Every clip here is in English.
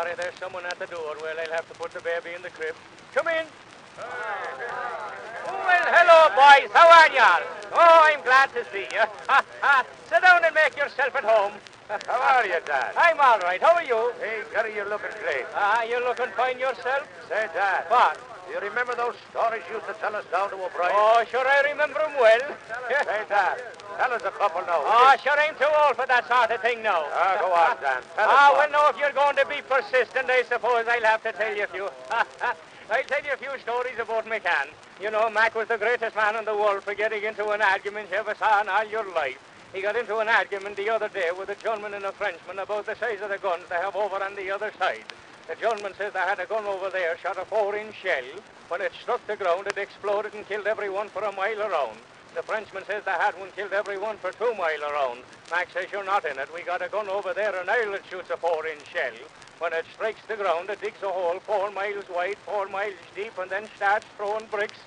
sorry, there's someone at the door. Well, I'll have to put the baby in the crib. Come in. Well, hello, boys. How are y'all? Oh, I'm glad to see you. Sit down and make yourself at home. How are you, Dad? I'm all right. How are you? Hey, Gary, you're looking great. You looking fine yourself? Say, Dad. What? Do you remember those stories you used to tell us down to O'Brien? Oh, sure, I remember them well. Say, Dad, tell us a couple now. Oh, sure, I'm too old for that sort of thing now. Go on, Dan. Tell us well, no, if you're going to be persistent, I suppose I'll have to tell you a few. I'll tell you a few stories about McCann. You know, Mac was the greatest man in the world for getting into an argument you ever saw in all your life. He got into an argument the other day with a German and a Frenchman about the size of the guns they have over on the other side. The German says they had a gun over there, shot a 4-inch shell. When it struck the ground, it exploded and killed everyone for a mile around. The Frenchman says they had one killed everyone for 2 miles around. Mac says, you're not in it. We got a gun over there, and Ireland shoots a 4-inch shell. When it strikes the ground, it digs a hole 4 miles wide, 4 miles deep, and then starts throwing bricks.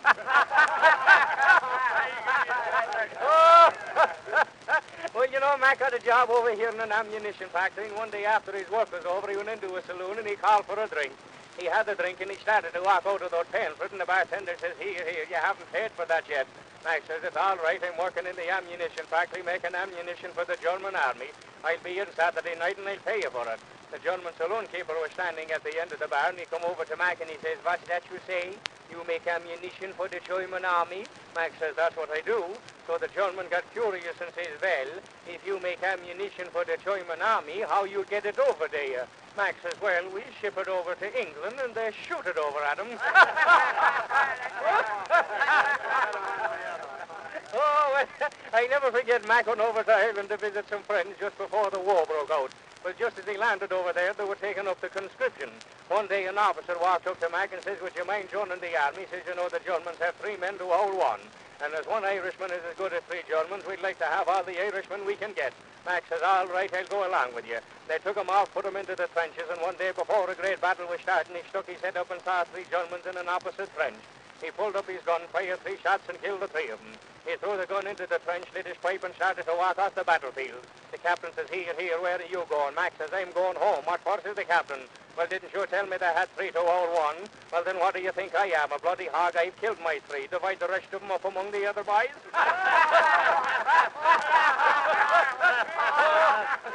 Well, you know, Mac had a job over here in an ammunition factory, and one day after his work was over, he went into a saloon and he called for a drink. He had the drink and he started to walk out without paying for it, and the bartender says, here, you haven't paid for that yet. Mac says, it's all right, I'm working in the ammunition factory making ammunition for the German army. I'll be in Saturday night and I'll pay you for it. The German saloon keeper was standing at the end of the bar, and he come over to Mac and he says, what's that you say? You make ammunition for the German army? Mac says, that's what I do. So the German got curious and says, well, if you make ammunition for the German army, how you get it over there? Mac says, well, we ship it over to England and they shoot it over at them. Oh, well, I never forget Mac went over to Ireland to visit some friends just before the war broke out. But just as he landed over there, they were taking up the conscription. One day an officer walked up to Mac and says, would you mind joining the army? He says, you know, the Germans have 3 men to hold 1. And as one Irishman is as good as 3 Germans, we'd like to have all the Irishmen we can get. Mac says, all right, I'll go along with you. They took him off, put him into the trenches, and one day before a great battle was starting, he stuck his head up and saw 3 Germans in an opposite trench. He pulled up his gun, fired 3 shots, and killed the 3 of them. He threw the gun into the trench, lit his pipe, and started to walk off the battlefield. The captain says, here, where are you going? Mac says, I'm going home. What for, says the captain? Well, didn't you tell me they had 3 to all 1? Well, then what do you think I am? A bloody hog? I've killed my 3. Divide the rest of them up among the other boys?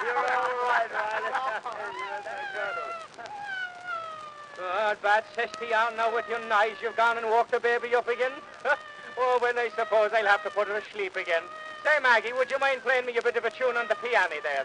You're all right, Reilly. God, bad cesty on now with your knives. You've gone and woke the baby up again? Oh, well, I suppose I'll have to put her to sleep again. Say, Maggie, would you mind playing me a bit of a tune on the piano there?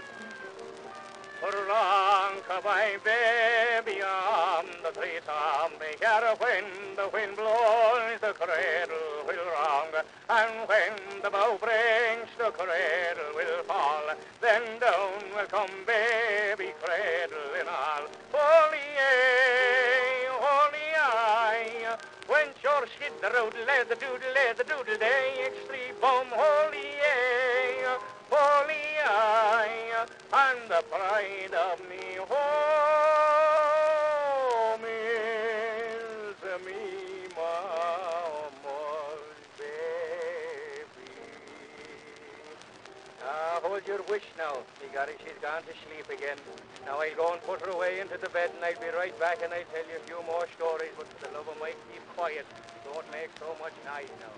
Rock my baby on the treetop, hear when the wind blows, the cradle will rock, and when the bow breaks, the cradle will fall, then down will come baby cradle and all. Holy-ay, holy-ay, when your skid the road, the doodle day, it's 3 bomb, holy-ay, holy-ay, and the pride of me home is me mama's baby. Hold your wish now. You got it, she's gone to sleep again. Now I'll go and put her away into the bed, and I'll be right back, and I'll tell you a few more stories, but for the love of Mike, keep quiet. Don't make so much noise now.